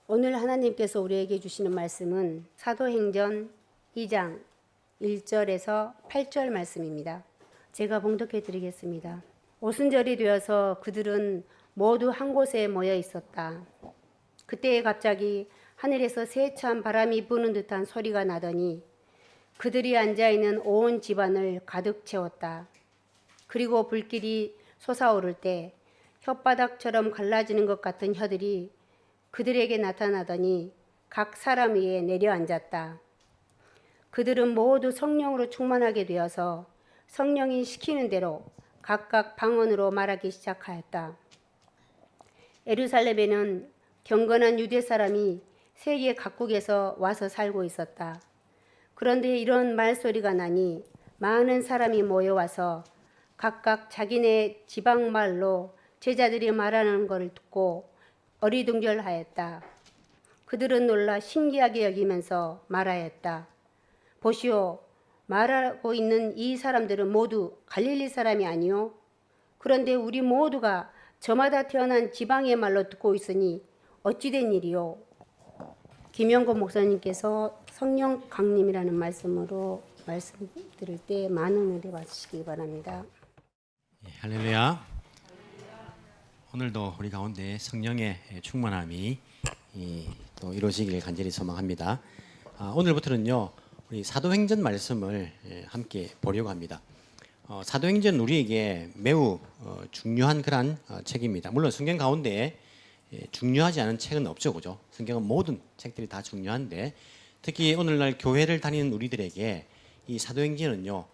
오늘 하나님께서 우리에게 주시는 말씀은 사도행전 2장 1절에서 8절 말씀입니다. 제가 봉독해 드리겠습니다. 오순절이 되어서 그들은 모두 한 곳에 모여 있었다. 그때 갑자기 하늘에서 세찬 바람이 부는 듯한 소리가 나더니 그들이 앉아있는 온 집안을 가득 채웠다. 그리고 불길이 솟아오를 때 혓바닥처럼 갈라지는 것 같은 혀들이 그들에게 나타나더니 각 사람 위에 내려앉았다. 그들은 모두 성령으로 충만하게 되어서 성령이 시키는 대로 각각 방언으로 말하기 시작하였다. 예루살렘에는 경건한 유대 사람이 세계 각국에서 와서 살고 있었다. 그런데 이런 말소리가 나니 많은 사람이 모여와서 각각 자기네 지방말로 제자들이 말하는 것을 듣고 어리둥절하였다. 그들은 놀라 신기하게 여기면서 말하였다. 보시오, 말하고 있는 이 사람들은 모두 갈릴리 사람이 아니오? 그런데 우리 모두가 저마다 태어난 지방의 말로 듣고 있으니 어찌된 일이오? 김영곤 목사님께서 성령 강림이라는 말씀으로 말씀 드릴 때 많은 은혜 받으시기 바랍니다. 할렐루야. 오늘도 우리 가운데 성령의 충만함이 또 이루어지길 간절히 소망합니다. 오늘부터는요, 우리 사도행전 말씀을 함께 보려고 합니다. 사도행전 우리에게 매우 중요한 그런 책입니다. 물론 성경 가운데 중요하지 않은 책은 없죠, 그죠? 성경은 모든 책들이 다 중요한데 특히 오늘날 교회를 다니는 우리들에게 이 사도행전은요,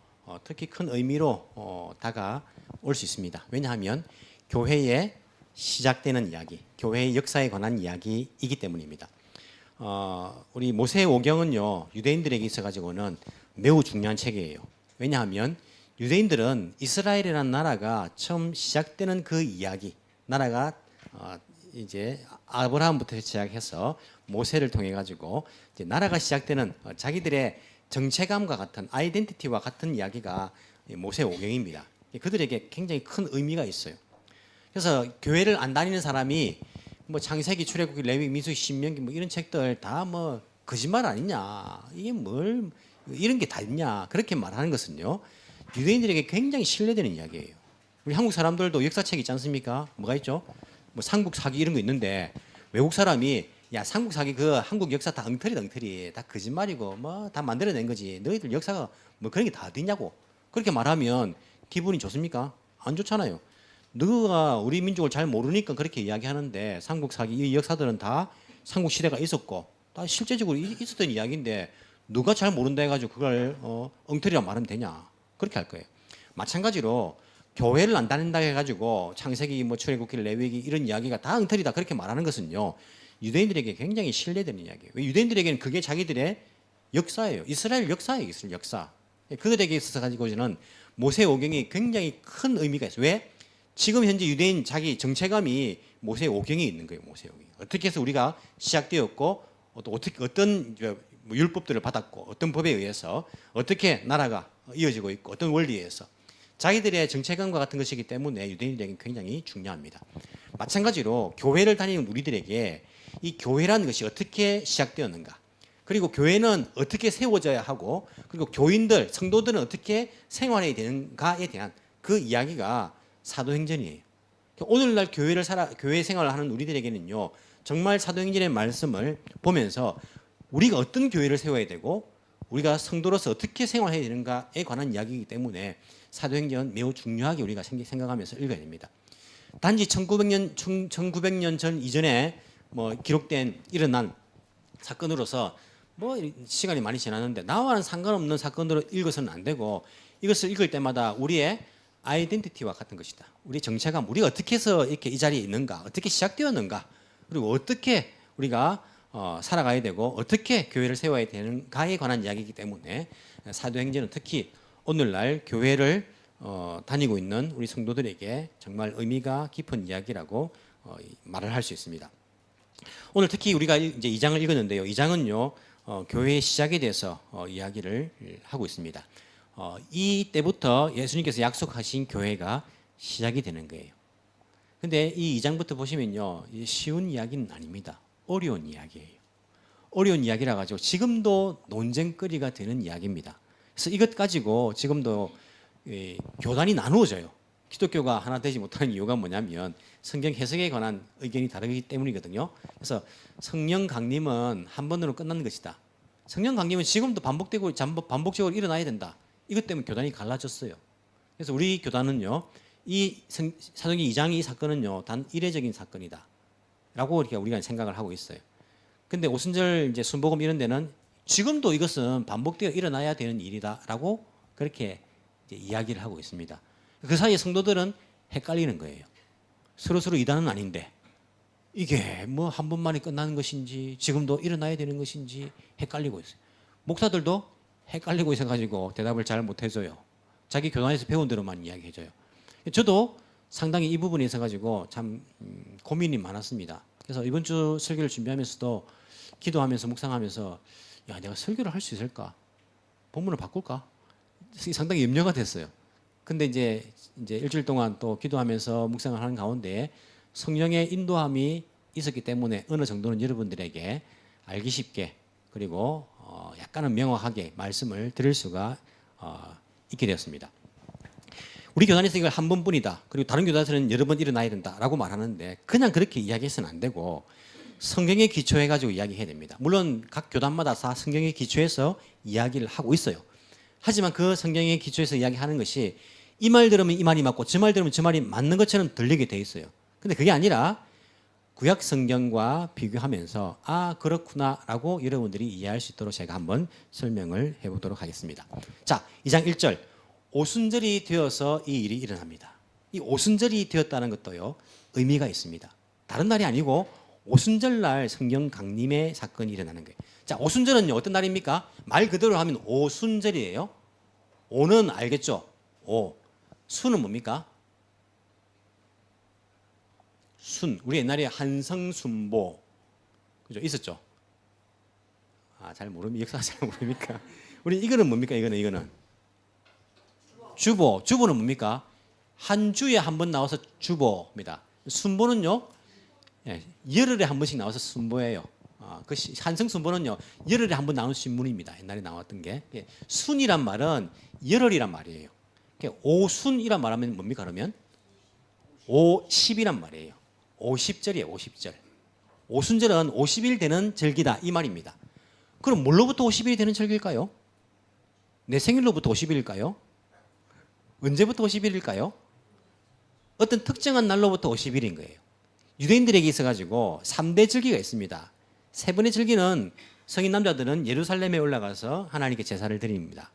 특히 큰 의미로 다가올 수 있습니다. 왜냐하면 교회의 시작되는 이야기, 교회의 역사에 관한 이야기이기 때문입니다. 우리 모세오경은요, 유대인들에게 있어가지고는 매우 중요한 책이에요. 왜냐하면 유대인들은 이스라엘이라는 나라가 처음 시작되는 그 이야기, 나라가 이제 아브라함부터 시작해서 모세를 통해 가지고 이제 나라가 시작되는 자기들의 정체감과 같은 아이덴티티와 같은 이야기가 모세오경입니다. 그들에게 굉장히 큰 의미가 있어요. 그래서 교회를 안 다니는 사람이 뭐 창세기, 출애굽기, 레위기, 민수기, 신명기 뭐 이런 책들 다 뭐 거짓말 아니냐, 이게 뭘 이런 게 다 있냐, 그렇게 말하는 것은요, 유대인들에게 굉장히 신뢰되는 이야기예요. 우리 한국 사람들도 역사책 있지 않습니까? 뭐가 있죠? 뭐 삼국사기 이런 거 있는데 외국 사람이 야, 삼국사기 그 한국 역사 다 엉터리 다 거짓말이고 뭐 다 만들어낸 거지, 너희들 역사가 뭐 그런 게 다 어디 있냐고 그렇게 말하면 기분이 좋습니까? 안 좋잖아요. 너가 우리 민족을 잘 모르니까 그렇게 이야기하는데 삼국사기 이 역사들은 다 삼국시대가 있었고 다 실제적으로 있었던 이야기인데 누가 잘 모른다 해가지고 그걸 엉터리라고 말하면 되냐, 그렇게 할 거예요. 마찬가지로 교회를 안 다닌다 해가지고 창세기, 뭐 출애굽기, 레위기 이런 이야기가 다 엉터리다 그렇게 말하는 것은요, 유대인들에게 굉장히 신뢰되는 이야기예요. 왜? 유대인들에게는 그게 자기들의 역사예요. 이스라엘 역사예요. 이스라엘 역사. 그들에게 있어서 가지고는 모세오경이 굉장히 큰 의미가 있어요. 왜? 지금 현재 유대인 자기 정체감이 모세오경에 있는 거예요. 모세오경이 어떻게 해서 우리가 시작되었고 어떤 율법들을 받았고 어떤 법에 의해서 어떻게 나라가 이어지고 있고 어떤 원리에 의해서 자기들의 정체감과 같은 것이기 때문에 유대인들에게 굉장히 중요합니다. 마찬가지로 교회를 다니는 우리들에게 이 교회라는 것이 어떻게 시작되었는가, 그리고 교회는 어떻게 세워져야 하고, 그리고 교인들, 성도들은 어떻게 생활해야 되는가에 대한 그 이야기가 사도행전이에요. 오늘날 교회 생활을 하는 우리들에게는요, 정말 사도행전의 말씀을 보면서 우리가 어떤 교회를 세워야 되고 우리가 성도로서 어떻게 생활해야 되는가에 관한 이야기이기 때문에 사도행전은 매우 중요하게 우리가 생각하면서 읽어야 됩니다. 단지 1900년 전 이전에 뭐 기록된 일어난 사건으로서 뭐 시간이 많이 지났는데 나와는 상관없는 사건으로 읽어서는 안 되고, 이것을 읽을 때마다 우리의 아이덴티티와 같은 것이다. 우리 정체감, 우리가 어떻게 해서 이렇게 이 자리에 있는가, 어떻게 시작되었는가, 그리고 어떻게 우리가 살아가야 되고 어떻게 교회를 세워야 되는가에 관한 이야기이기 때문에 사도행전은 특히 오늘날 교회를 다니고 있는 우리 성도들에게 정말 의미가 깊은 이야기라고 말을 할 수 있습니다. 오늘 특히 우리가 이제 2장을 읽었는데요. 2장은요, 교회의 시작에 대해서 이야기를 하고 있습니다. 이때부터 예수님께서 약속하신 교회가 시작이 되는 거예요. 근데 이 2장부터 보시면요, 쉬운 이야기는 아닙니다. 어려운 이야기예요. 어려운 이야기라 가지고 지금도 논쟁거리가 되는 이야기입니다. 그래서 이것 가지고 지금도 교단이 나누어져요. 기독교가 하나 되지 못하는 이유가 뭐냐면 성경 해석에 관한 의견이 다르기 때문이거든요. 그래서 성령 강림은 한 번으로 끝나는 것이다. 성령 강림은 지금도 반복되고 반복적으로 일어나야 된다. 이것 때문에 교단이 갈라졌어요. 그래서 우리 교단은요, 이 사도행전 2장 이 사건은요, 단 이례적인 사건이다. 라고 이렇게 우리가 생각을 하고 있어요. 근데 오순절 이제 순복음 이런 데는 지금도 이것은 반복되어 일어나야 되는 일이다라고 그렇게 이제 이야기를 하고 있습니다. 그 사이에 성도들은 헷갈리는 거예요. 서로 이단은 아닌데 이게 뭐 한 번만에 끝나는 것인지 지금도 일어나야 되는 것인지 헷갈리고 있어요. 목사들도 헷갈리고 있어가지고 대답을 잘 못해줘요. 자기 교단에서 배운 대로만 이야기해줘요. 저도 상당히 이 부분에 있어가지고 참 고민이 많았습니다. 그래서 이번 주 설교를 준비하면서도 기도하면서 묵상하면서 야, 내가 설교를 할 수 있을까? 본문을 바꿀까? 상당히 염려가 됐어요. 근데 이제 일주일 동안 또 기도하면서 묵상을 하는 가운데 성령의 인도함이 있었기 때문에 어느 정도는 여러분들에게 알기 쉽게 그리고 약간은 명확하게 말씀을 드릴 수가 있게 되었습니다. 우리 교단에서 이걸 한 번뿐이다. 그리고 다른 교단에서는 여러 번 일어나야 된다라고 말하는데 그냥 그렇게 이야기해서는 안 되고 성경에 기초해가지고 이야기해야 됩니다. 물론 각 교단마다 다 성경에 기초해서 이야기를 하고 있어요. 하지만 그 성경에 기초해서 이야기하는 것이 이 말 들으면 이 말이 맞고 저 말 들으면 저 말이 맞는 것처럼 들리게 돼 있어요. 근데 그게 아니라 구약 성경과 비교하면서 아 그렇구나라고 여러분들이 이해할 수 있도록 제가 한번 설명을 해보도록 하겠습니다. 자, 2장 1절 오순절이 되어서 이 일이 일어납니다. 이 오순절이 되었다는 것도요 의미가 있습니다. 다른 날이 아니고 오순절 날 성령 강림의 사건이 일어나는 거예요. 자, 오순절은요 어떤 날입니까? 말 그대로 하면 오순절이에요. 오는 알겠죠? 오. 순은 뭡니까? 순. 우리 옛날에 한성순보 그죠? 있었죠? 아, 잘 모릅니까? 역사 잘 모릅니까? 우리 이거는 뭡니까? 이거는 주보. 주보는 뭡니까? 한 주에 한 번 나와서 주보입니다. 순보는요, 열흘에 한 번씩 나와서 순보예요. 그 한성순보는요, 열흘에 한 번 나오는 신문입니다. 옛날에 나왔던 게. 순이란 말은 열흘이란 말이에요. 오순이란 말하면 뭡니까? 그러면 50이란 말이에요. 50절이에요. 50절. 오순절은 50일 되는 절기다 이 말입니다. 그럼 뭘로부터 50일이 되는 절기일까요? 내 생일로부터 50일일까요? 언제부터 50일일까요? 어떤 특정한 날로부터 50일인 거예요. 유대인들에게 있어가지고 3대 절기가 있습니다. 세 번의 절기는 성인 남자들은 예루살렘에 올라가서 하나님께 제사를 드립니다.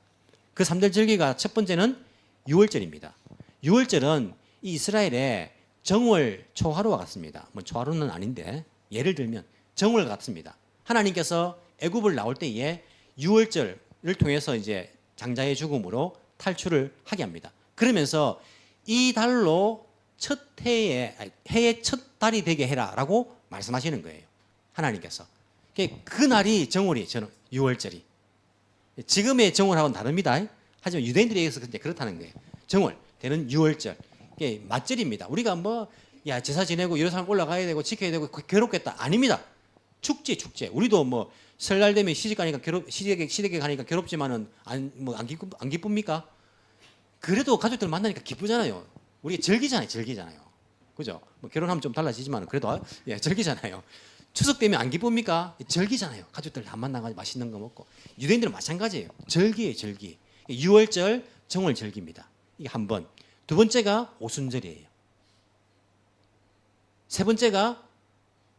그 3대 절기가 첫 번째는 6월절입니다. 6월절은 이 이스라엘의 정월 초하루와 같습니다. 뭐 초하루는 아닌데 예를 들면 정월 같습니다. 하나님께서 애굽을 나올 때에 6월절을 통해서 이제 장자의 죽음으로 탈출을 하게 합니다. 그러면서 이 달로 첫 해의 첫 달이 되게 해라라고 말씀하시는 거예요. 하나님께서. 그 날이 정월이 저는 6월절이. 지금의 정월하고는 다릅니다. 하지만 유대인들에게서 근데 그렇다는 거예요. 정월 되는 6월절. 이게 맞절입니다. 우리가 뭐 야 제사 지내고 예루살렘 올라가야 되고 지켜야 되고 괴롭겠다. 아닙니다. 축제. 우리도 뭐 설날 되면 시집 가니까 시댁에 가니까 괴롭지만은 안 기쁩니까? 그래도 가족들 만나니까 기쁘잖아요. 우리 절기잖아요. 그죠? 뭐 결혼하면 좀 달라지지만 그래도 절기잖아요. 추석 되면 안 기쁩니까? 절기잖아요. 가족들 다 만나가지고 맛있는 거 먹고. 유대인들은 마찬가지예요. 절기예요, 절기. 6월절 정월 절기입니다. 이게 한 번. 두 번째가 오순절이에요. 세 번째가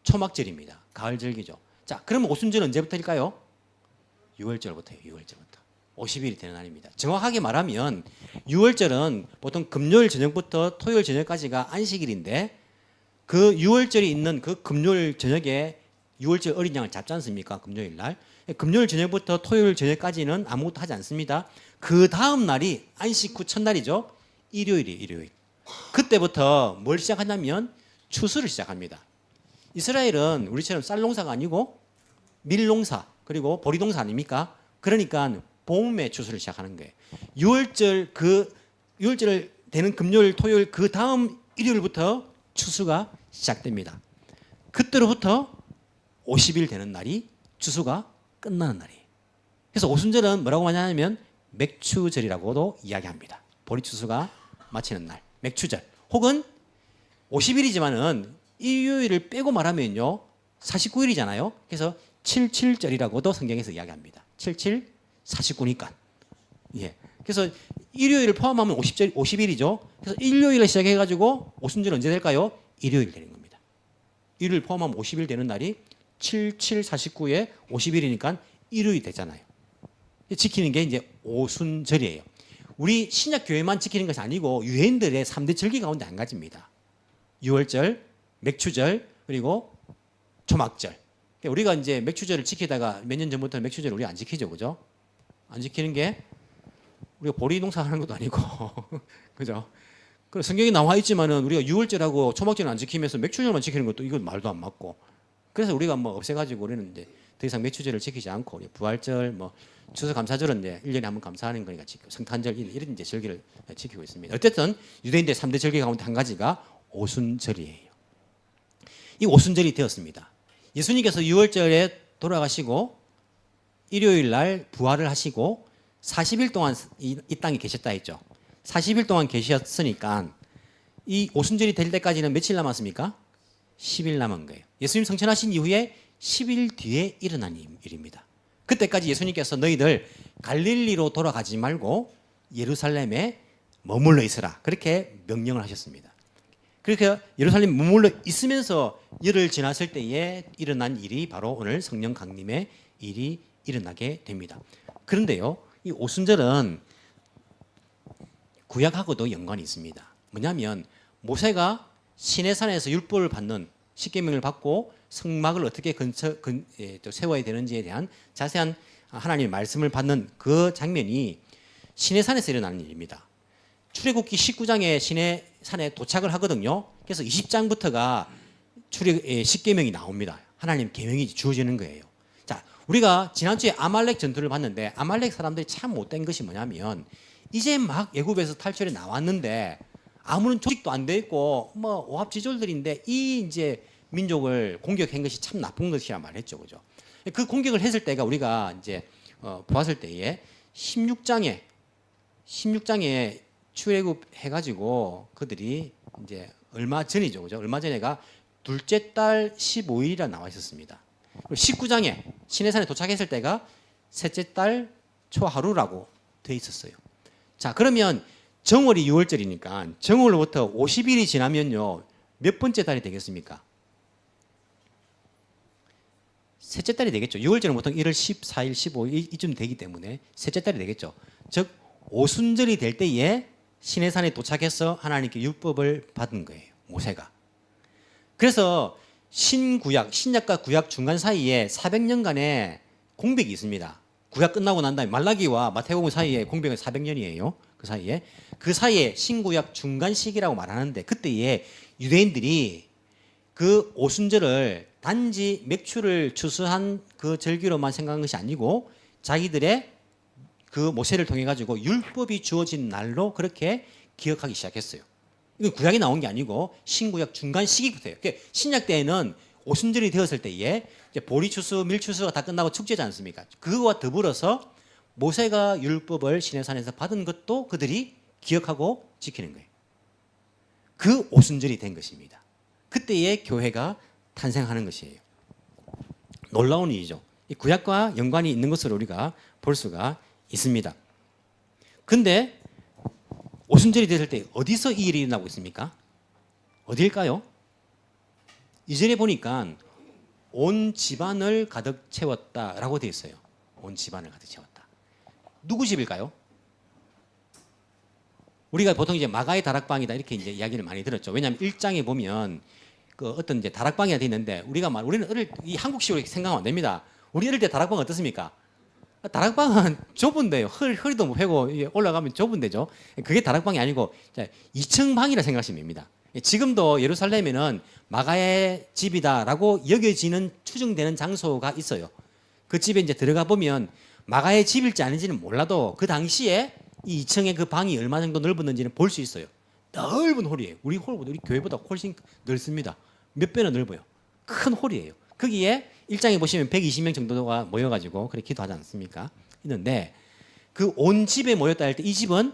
초막절입니다. 가을 절기죠. 자, 그러면 오순절은 언제부터일까요? 6월절부터예요. 6월절부터. 50일이 되는 날입니다. 정확하게 말하면 6월절은 보통 금요일 저녁부터 토요일 저녁까지가 안식일인데 그 6월절이 있는 그 금요일 저녁에 6월절 어린 양을 잡지 않습니까? 금요일 날. 금요일 저녁부터 토요일 저녁까지는 아무것도 하지 않습니다. 그 다음 날이 안식 후 첫날이죠. 일요일이에요. 일요일. 그때부터 뭘 시작하냐면 추수를 시작합니다. 이스라엘은 우리처럼 쌀 농사가 아니고 밀 농사 그리고 보리 농사 아닙니까? 그러니까 봄에 추수를 시작하는 거예요. 6월절 되는 금요일 토요일 그 다음 일요일부터 추수가 시작됩니다. 그때로부터 50일 되는 날이 추수가 끝나는 날이에요. 그래서 오순절은 뭐라고 하냐면 맥추절이라고도 이야기합니다. 보리 추수가 마치는 날, 맥추절. 혹은 50일이지만은 일요일을 빼고 말하면요 49일이잖아요. 그래서 77절이라고도 성경에서 이야기합니다. 77, 49니까. 예. 그래서 일요일을 포함하면 50일이죠. 그래서 일요일에 시작해가지고 오순절 언제 될까요? 일요일 되는 겁니다. 일요일 포함하면 50일 되는 날이 77, 49에 50일이니까 일요일 되잖아요. 지키는 게 이제 오순절이에요. 우리 신약 교회만 지키는 것이 아니고 유대인들의 3대 절기 가운데 한 가지입니다. 유월절, 맥추절, 그리고 초막절. 우리가 이제 맥추절을 지키다가 몇 년 전부터 맥추절을 우리 안 지키죠, 그죠? 안 지키는 게 우리가 보리 농사하는 것도 아니고, 그죠? 그 성경에 나와 있지만은 우리가 유월절하고 초막절을 안 지키면서 맥추절만 지키는 것도 이건 말도 안 맞고. 그래서 우리가 뭐 없애가지고 우리는 이제 더 이상 맥추절을 지키지 않고 우리 부활절, 뭐 추수감사절은 이제 1년에 한 번 감사하는 거니까 성탄절 이런 이제 절기를 지키고 있습니다. 어쨌든 유대인들 3대 절기 가운데 한 가지가 오순절이에요. 이 오순절이 되었습니다. 예수님께서 유월절에 돌아가시고 일요일 날 부활을 하시고 40일 동안 이 땅에 계셨다 했죠. 40일 동안 계셨으니까 이 오순절이 될 때까지는 며칠 남았습니까? 10일 남은 거예요. 예수님 성천하신 이후에 10일 뒤에 일어난 일입니다. 그때까지 예수님께서 너희들 갈릴리로 돌아가지 말고 예루살렘에 머물러 있으라. 그렇게 명령을 하셨습니다. 그렇게 예루살렘 머물러 있으면서 열흘 지났을 때에 일어난 일이 바로 오늘 성령 강림의 일이 일어나게 됩니다. 그런데요, 이 오순절은 구약하고도 연관이 있습니다. 뭐냐면 모세가 시내산에서 율법을 받는 십계명을 받고 성막을 어떻게 세워야 되는지에 대한 자세한 하나님의 말씀을 받는 그 장면이 시내산에서 일어나는 일입니다. 출애굽기 19장에 시내산에 도착을 하거든요. 그래서 20장부터가 십계명이 나옵니다. 하나님 계명이 주어지는 거예요. 자, 우리가 지난주에 아말렉 전투를 봤는데 아말렉 사람들이 참 못된 것이 뭐냐면 이제 막 애굽에서 탈출해 나왔는데 아무런 조직도 안 돼 있고 뭐 오합지졸들인데 이 이제 민족을 공격한 것이 참 나쁜 것이라 말했죠, 그죠? 그 공격을 했을 때가 우리가 이제 보았을 때에 16장에 출애굽 해가지고 그들이 이제 얼마 전이죠, 그죠? 얼마 전에가 둘째 달 15일이라 나와 있었습니다. 그리고 19장에 시내산에 도착했을 때가 셋째 달 초하루라고 돼 있었어요. 자, 그러면 정월이 6월절이니까 정월로부터 50일이 지나면요 몇 번째 달이 되겠습니까? 셋째 달이 되겠죠. 6월절은 보통 1월 14일, 15일 이쯤 되기 때문에 셋째 달이 되겠죠. 즉 오순절이 될 때에 시내산에 도착해서 하나님께 율법을 받은 거예요, 모세가. 그래서 신약과 구약 중간 사이에 400년간의 공백이 있습니다. 구약 끝나고 난 다음에 말라기와 마태복음 사이에 공백은 400년이에요. 그 사이에 신구약 중간 시기라고 말하는데 그때에 유대인들이 그 오순절을 단지 맥주를 추수한 그 절기로만 생각한 것이 아니고 자기들의 그 모세를 통해 가지고 율법이 주어진 날로 그렇게 기억하기 시작했어요. 이건 구약이 나온 게 아니고 신구약 중간 시기부터예요. 그러니까 신약 때에는 오순절이 되었을 때에 이제 보리 추수, 밀 추수가 다 끝나고 축제지 않습니까? 그거와 더불어서 모세가 율법을 시내산에서 받은 것도 그들이 기억하고 지키는 거예요. 그 오순절이 된 것입니다. 그때의 교회가 탄생하는 것이에요. 놀라운 일이죠. 이 구약과 연관이 있는 것으로 우리가 볼 수가 있습니다. 근데 오순절이 됐을 때 어디서 이 일이 일어나고 있습니까? 어디일까요? 이전에 보니까 온 집안을 가득 채웠다라고 되어 있어요. 온 집안을 가득 채웠다. 누구 집일까요? 우리가 보통 이제 마가의 다락방이다 이렇게 이제 이야기를 많이 들었죠. 왜냐하면 1장에 보면 그 어떤 이제 다락방이 되어 있는데 우리는 이 한국식으로 생각하면 안 됩니다. 우리 어릴 때 다락방 어떻습니까? 다락방은 좁은데요. 허리도 못 펴고 올라가면 좁은 데죠. 그게 다락방이 아니고 2층 방이라 생각하시면 됩니다. 지금도 예루살렘에는 마가의 집이다라고 여겨지는 추정되는 장소가 있어요. 그 집에 이제 들어가 보면 마가의 집일지 아닌지는 몰라도 그 당시에 이 2층의 그 방이 얼마 정도 넓었는지는 볼 수 있어요. 넓은 홀이에요. 우리 교회보다 훨씬 넓습니다. 몇 배나 넓어요. 큰 홀이에요. 거기에 1장에 보시면 120명 정도가 모여가지고 그렇게 기도하지 않습니까? 있는데 그 온 집에 모였다 할 때 이 집은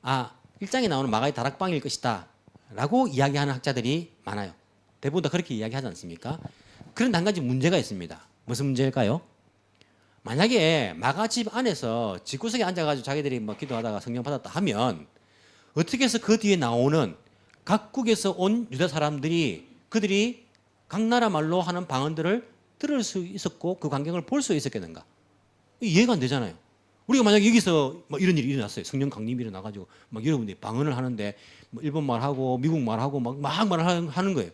1장에 나오는 마가의 다락방일 것이다 라고 이야기하는 학자들이 많아요. 대부분 다 그렇게 이야기하지 않습니까? 그런데 한 가지 문제가 있습니다. 무슨 문제일까요? 만약에 마가 집 안에서 집구석에 앉아가지고 자기들이 뭐 기도하다가 성령 받았다 하면 어떻게 해서 그 뒤에 나오는 각국에서 온 유다 사람들이 그들이 각 나라 말로 하는 방언들을 들을 수 있었고 그 광경을 볼 수 있었겠는가? 이해가 안 되잖아요. 우리가 만약에 여기서 뭐 이런 일이 일어났어요. 성령 강림이 일어나가지고 막 여러분들이 방언을 하는데 뭐 일본 말하고 미국 말하고 막 말을 하는 거예요.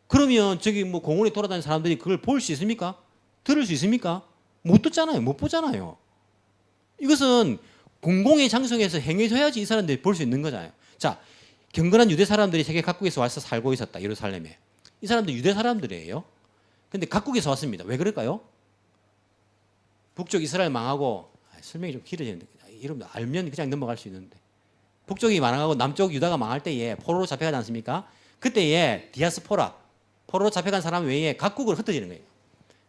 그러면 저기 뭐 공원에 돌아다니는 사람들이 그걸 볼 수 있습니까? 들을 수 있습니까? 못 듣잖아요. 못 보잖아요. 이것은 공공의 장소에서 행해져야지 이 사람들이 볼 수 있는 거잖아요. 자, 경건한 유대 사람들이 세계 각국에서 와서 살고 있었다. 예루살렘에. 이 사람들 유대 사람들이에요. 근데 각국에서 왔습니다. 왜 그럴까요? 북쪽 이스라엘 망하고 설명이 좀 길어지는데 여러분들 알면 그냥 넘어갈 수 있는데 북쪽이 망하고 남쪽 유다가 망할 때에 포로로 잡혀가지 않습니까? 그때에 디아스포라 포로로 잡혀간 사람 외에 각국으로 흩어지는 거예요.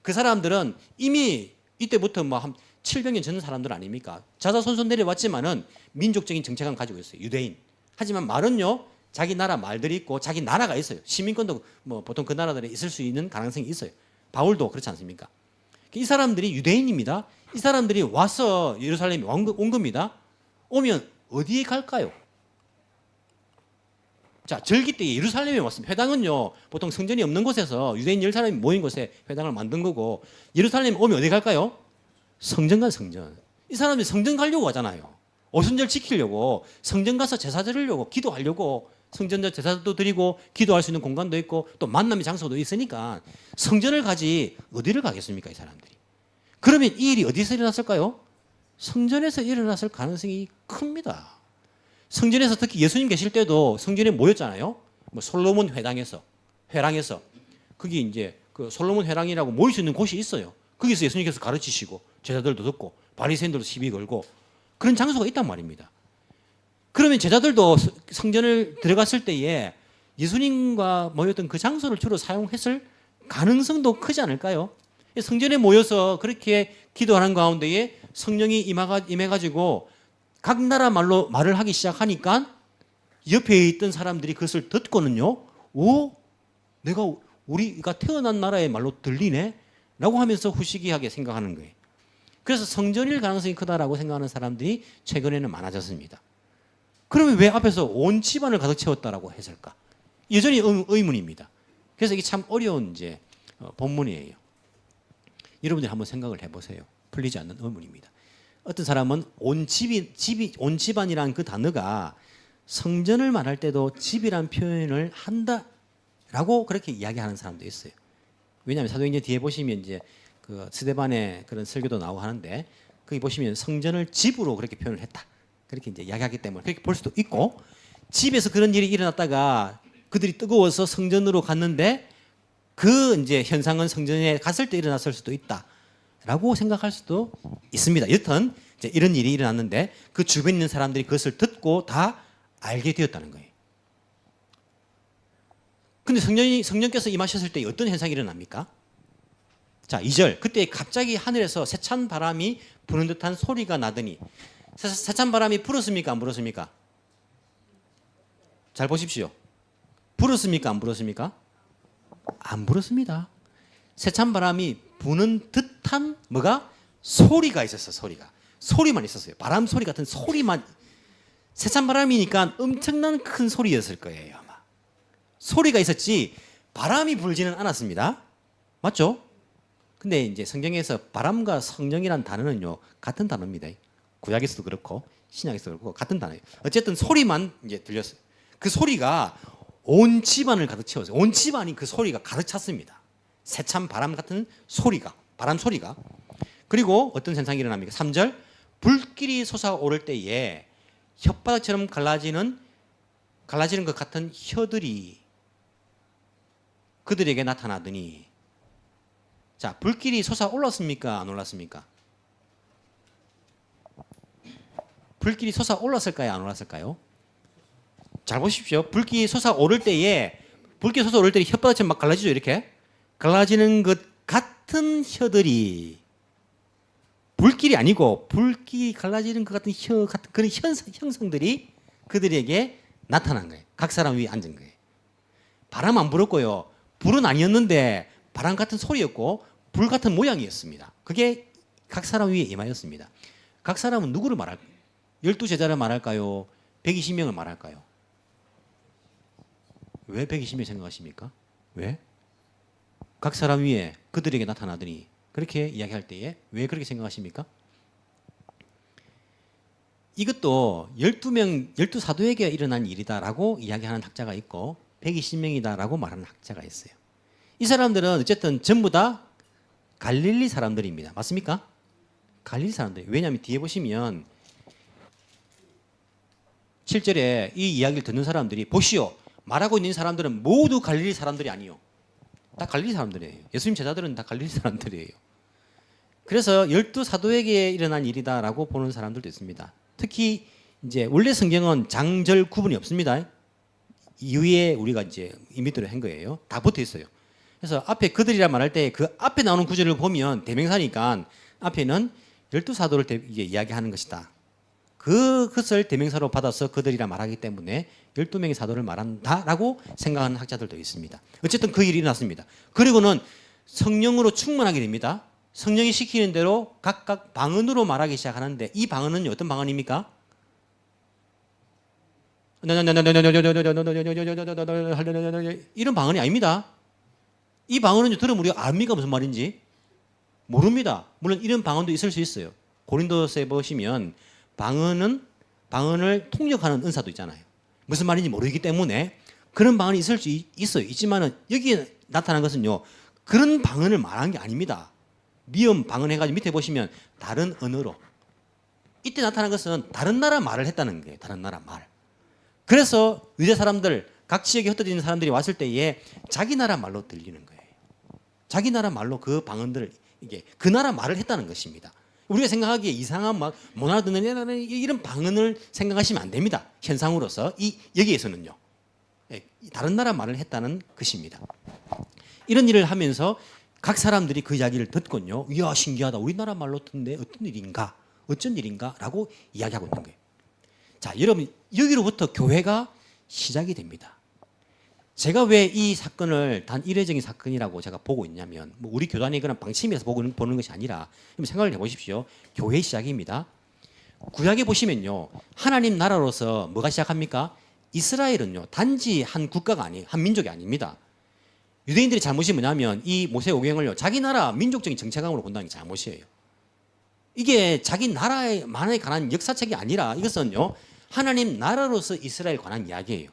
그 사람들은 이미 이때부터 뭐 한 700년 전 사람들 아닙니까? 자자손손 내려왔지만은 민족적인 정체감 가지고 있어요. 유대인. 하지만 말은요. 자기 나라 말들이 있고 자기 나라가 있어요. 시민권도 뭐 보통 그 나라들에 있을 수 있는 가능성이 있어요. 바울도 그렇지 않습니까? 이 사람들이 유대인입니다. 이 사람들이 와서 예루살렘에 온 겁니다. 오면 어디에 갈까요? 자, 절기 때 예루살렘에 왔습니다. 회당은요, 보통 성전이 없는 곳에서 유대인 10사람이 모인 곳에 회당을 만든 거고, 예루살렘에 오면 어디 갈까요? 성전 간 성전. 이 사람들이 성전 가려고 하잖아요. 오순절 지키려고, 성전 가서 제사 드리려고, 기도하려고, 성전전 제사도 드리고, 기도할 수 있는 공간도 있고, 또 만남의 장소도 있으니까, 성전을 가지, 어디를 가겠습니까, 이 사람들이? 그러면 이 일이 어디서 일어났을까요? 성전에서 일어났을 가능성이 큽니다. 성전에서 특히 예수님 계실 때도 성전에 모였잖아요. 뭐 솔로몬 회당에서 거기 이제 그 솔로몬 회당이라고 모일 수 있는 곳이 있어요. 거기서 예수님께서 가르치시고 제자들도 듣고 바리새인들도 시비 걸고 그런 장소가 있단 말입니다. 그러면 제자들도 성전을 들어갔을 때에 예수님과 모였던 그 장소를 주로 사용했을 가능성도 크지 않을까요? 성전에 모여서 그렇게 기도하는 가운데에 성령이 임해가지고 각 나라 말로 말을 하기 시작하니까 옆에 있던 사람들이 그것을 듣고는요. 우리가 태어난 나라의 말로 들리네? 라고 하면서 후시기하게 생각하는 거예요. 그래서 성전일 가능성이 크다라고 생각하는 사람들이 최근에는 많아졌습니다. 그러면 왜 앞에서 온 집안을 가득 채웠다라고 했을까? 여전히 의문입니다. 그래서 이게 참 어려운 이제 본문이에요. 여러분들이 한번 생각을 해보세요. 풀리지 않는 의문입니다. 어떤 사람은 온 집안이란 그 단어가 성전을 말할 때도 집이란 표현을 한다라고 그렇게 이야기하는 사람도 있어요. 왜냐하면 사도행전 뒤에 보시면 이제 그 스데반의 그런 설교도 나오고 하는데 거기 보시면 성전을 집으로 그렇게 표현을 했다. 그렇게 이제 이야기하기 때문에 그렇게 볼 수도 있고 집에서 그런 일이 일어났다가 그들이 뜨거워서 성전으로 갔는데 그 이제 현상은 성전에 갔을 때 일어났을 수도 있다라고 생각할 수도 있습니다. 여튼 이제 이런 일이 일어났는데 그 주변에 있는 사람들이 그것을 듣고 다 알게 되었다는 거예요. 근데 성령께서 임하셨을 때 어떤 현상이 일어납니까? 자, 2절. 그때 갑자기 하늘에서 세찬 바람이 부는 듯한 소리가 나더니 세찬 바람이 불었습니까? 안 불었습니까? 잘 보십시오. 불었습니까? 안 불었습니까? 안 불었습니다. 세찬 바람이 부는 듯한 뭐가? 소리가 있었어요. 소리만 있었어요. 바람 소리 같은 소리만. 세찬 바람이니까 엄청난 큰 소리였을 거예요. 아마. 소리가 있었지 바람이 불지는 않았습니다. 맞죠? 근데 이제 성경에서 바람과 성령이라는 단어는요 같은 단어입니다. 구약에서도 그렇고 신약에서도 그렇고 같은 단어예요. 어쨌든 소리만 이제 들렸어요. 그 소리가 온 집안을 가득 채웠어요. 온 집안이 그 소리가 가득 찼습니다. 세찬 바람 같은 소리가, 바람 소리가. 그리고 어떤 현상이 일어납니까? 3절. 불길이 솟아오를 때에 혓바닥처럼 갈라지는 것 같은 혀들이 그들에게 나타나더니. 자, 불길이 솟아올랐습니까? 안 올랐습니까? 불길이 솟아올랐을까요? 안 올랐을까요? 잘 보십시오. 불길이 솟아오를 때에 혓바닥처럼 막 갈라지죠. 이렇게 갈라지는 것 같은 혀들이 불길이 아니고 불길이 갈라지는 것 같은 혀 같은 그런 형성들이 그들에게 나타난 거예요. 각 사람 위에 앉은 거예요. 바람 안 불었고요. 불은 아니었는데 바람 같은 소리였고 불 같은 모양이었습니다. 그게 각 사람 위에 임하였습니다. 각 사람은 누구를 말할까요? 12제자를 말할까요? 120명을 말할까요? 왜 120명 생각하십니까? 왜? 각 사람 위에 그들에게 나타나더니 그렇게 이야기할 때에 왜 그렇게 생각하십니까? 이것도 12명, 12사도에게 일어난 일이다라고 이야기하는 학자가 있고 120명이다라고 말하는 학자가 있어요. 이 사람들은 어쨌든 전부 다 갈릴리 사람들입니다. 맞습니까? 갈릴리 사람들. 왜냐하면 뒤에 보시면 7절에 이 이야기를 듣는 사람들이 보시오. 말하고 있는 사람들은 모두 갈릴리 사람들이 아니요. 다 갈릴리 사람들이에요. 예수님 제자들은 다 갈릴리 사람들이에요. 그래서 12사도에게 일어난 일이다라고 보는 사람들도 있습니다. 특히 이제 원래 성경은 장절 구분이 없습니다. 이후에 우리가 이제 임의대로 한 거예요. 다 붙어 있어요. 그래서 앞에 그들이라 말할 때 그 앞에 나오는 구절을 보면 대명사니까 앞에는 12사도를 이야기하는 것이다. 그것을 대명사로 받아서 그들이라 말하기 때문에 12명의 사도를 말한다라고 생각하는 학자들도 있습니다. 어쨌든 그 일이 일어났습니다. 그리고는 성령으로 충만하게 됩니다. 성령이 시키는 대로 각각 방언으로 말하기 시작하는데 이 방언은 어떤 방언입니까? 이런 방언이 아닙니다. 이 방언은 들으면 우리가 압니까? 무슨 말인지? 모릅니다. 물론 이런 방언도 있을 수 있어요. 고린도서에 보시면 방언을 통역하는 은사도 있잖아요. 무슨 말인지 모르기 때문에 그런 방언이 있을 수 있어요. 있지만은 여기에 나타난 것은요. 그런 방언을 말한 게 아닙니다. 미음 방언해가지고 밑에 보시면 다른 언어로. 이때 나타난 것은 다른 나라 말을 했다는 거예요. 다른 나라 말. 그래서 유대 사람들, 각 지역에 흩어지는 사람들이 왔을 때에 자기 나라 말로 들리는 거예요. 자기 나라 말로 그 방언들을 이게 그 나라 말을 했다는 것입니다. 우리가 생각하기에 이상한 막 못 알아듣는 이런 방언을 생각하시면 안 됩니다. 현상으로서 여기에서는요. 다른 나라 말을 했다는 것입니다. 이런 일을 하면서 각 사람들이 그 이야기를 듣곤요. 이야 신기하다. 우리나라 말로 듣는데 어떤 일인가? 어쩐 일인가?라고 이야기하고 있는 거예요. 자, 여러분 여기로부터 교회가 시작이 됩니다. 제가 왜 이 사건을 단 이례적인 사건이라고 제가 보고 있냐면 뭐 우리 교단의 그런 방침이라서 보는 것이 아니라 생각을 해보십시오. 교회의 시작입니다. 구약에 보시면요. 하나님 나라로서 뭐가 시작합니까? 이스라엘은요. 단지 한 국가가 아니에요. 한 민족이 아닙니다. 유대인들의 잘못이 뭐냐면 이 모세오경을요. 자기 나라 민족적인 정체감으로 본다는 게 잘못이에요. 이게 자기 나라만에 관한 역사책이 아니라 이것은요. 하나님 나라로서 이스라엘 관한 이야기예요.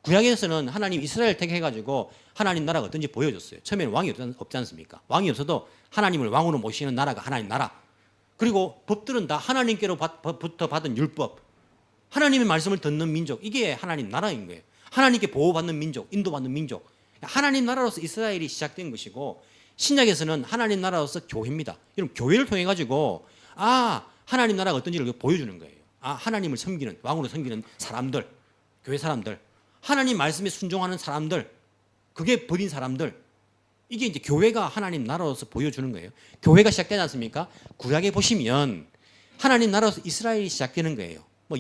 구약에서는 하나님 이스라엘 택해가지고 하나님 나라가 어떤지 보여줬어요. 처음에는 왕이 없지 않습니까? 왕이 없어도 하나님을 왕으로 모시는 나라가 하나님 나라. 그리고 법들은 다 하나님께로부터 받은 율법. 하나님의 말씀을 듣는 민족. 이게 하나님 나라인 거예요. 하나님께 보호받는 민족, 인도받는 민족. 하나님 나라로서 이스라엘이 시작된 것이고 신약에서는 하나님 나라로서 교회입니다. 여러분 교회를 통해 가지고 하나님 나라가 어떤지를 보여주는 거예요. 하나님을 섬기는 왕으로 섬기는 사람들, 교회 사람들. 하나님 말씀에 순종하는 사람들, 그게 버린 사람들, 이게 이제 교회가 하나님 나라로서 보여주는 거예요. 교회가 시작되지 않습니까? 구약에 보시면 하나님 나라로서 이스라엘이 시작되는 거예요. 뭐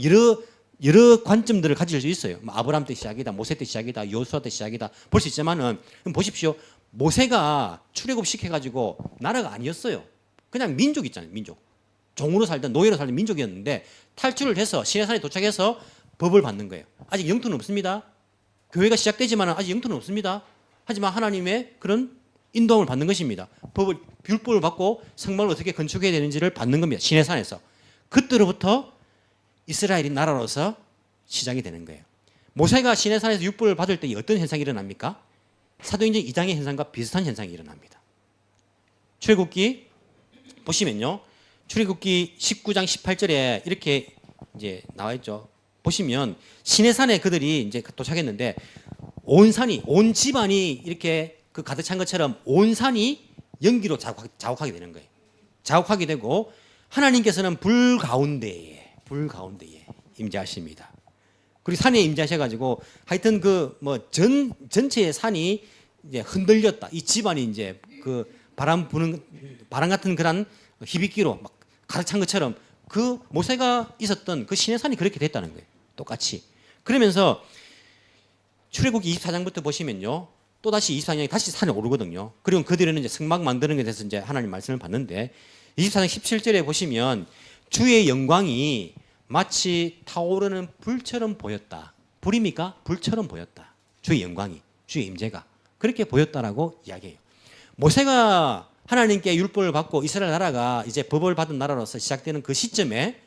여러 관점들을 가질 수 있어요. 뭐 아브라함 때 시작이다, 모세 때 시작이다, 여호수아 때 시작이다 볼 수 있지만은 보십시오. 모세가 출애굽 시켜가지고 나라가 아니었어요. 그냥 민족 있잖아요. 민족. 종으로 살던 노예로 살던 민족이었는데 탈출을 해서 시내산에 도착해서 법을 받는 거예요. 아직 영토는 없습니다. 교회가 시작되지만 아직 영토는 없습니다. 하지만 하나님의 그런 인도함을 받는 것입니다. 율법을 받고 성막을 어떻게 건축해야 되는지를 받는 겁니다. 시내산에서. 그때로부터 이스라엘이 나라로서 시작이 되는 거예요. 모세가 시내산에서 율법을 받을 때 어떤 현상이 일어납니까? 사도행전 2장의 현상과 비슷한 현상이 일어납니다. 출애굽기 보시면요. 출애굽기 19장 18절에 이렇게 이제 나와 있죠. 보시면 시내산에 그들이 이제 도착했는데 온 산이 온 집안이 이렇게 그 가득 찬 것처럼 온 산이 연기로 자욱하게 되는 거예요. 자욱하게 되고 하나님께서는 불 가운데에 임재하십니다. 그리고 산에 임재하셔가지고 하여튼 전체의 산이 이제 흔들렸다. 이 집안이 이제 그 바람 같은 그런 희비기로 막 가득 찬 것처럼 그 모세가 있었던 그 시내산이 그렇게 됐다는 거예요. 똑같이. 그러면서 출애굽기 24장부터 보시면요. 또 다시 24장이 다시 산에 오르거든요. 그리고 그들은 이제 성막 만드는 것에 대해서 이제 하나님 말씀을 받는데 24장 17절에 보시면 주의 영광이 마치 타오르는 불처럼 보였다. 불입니까? 불처럼 보였다. 주의 영광이, 주의 임재가 그렇게 보였다라고 이야기해요. 모세가 하나님께 율법을 받고 이스라엘 나라가 이제 법을 받은 나라로서 시작되는 그 시점에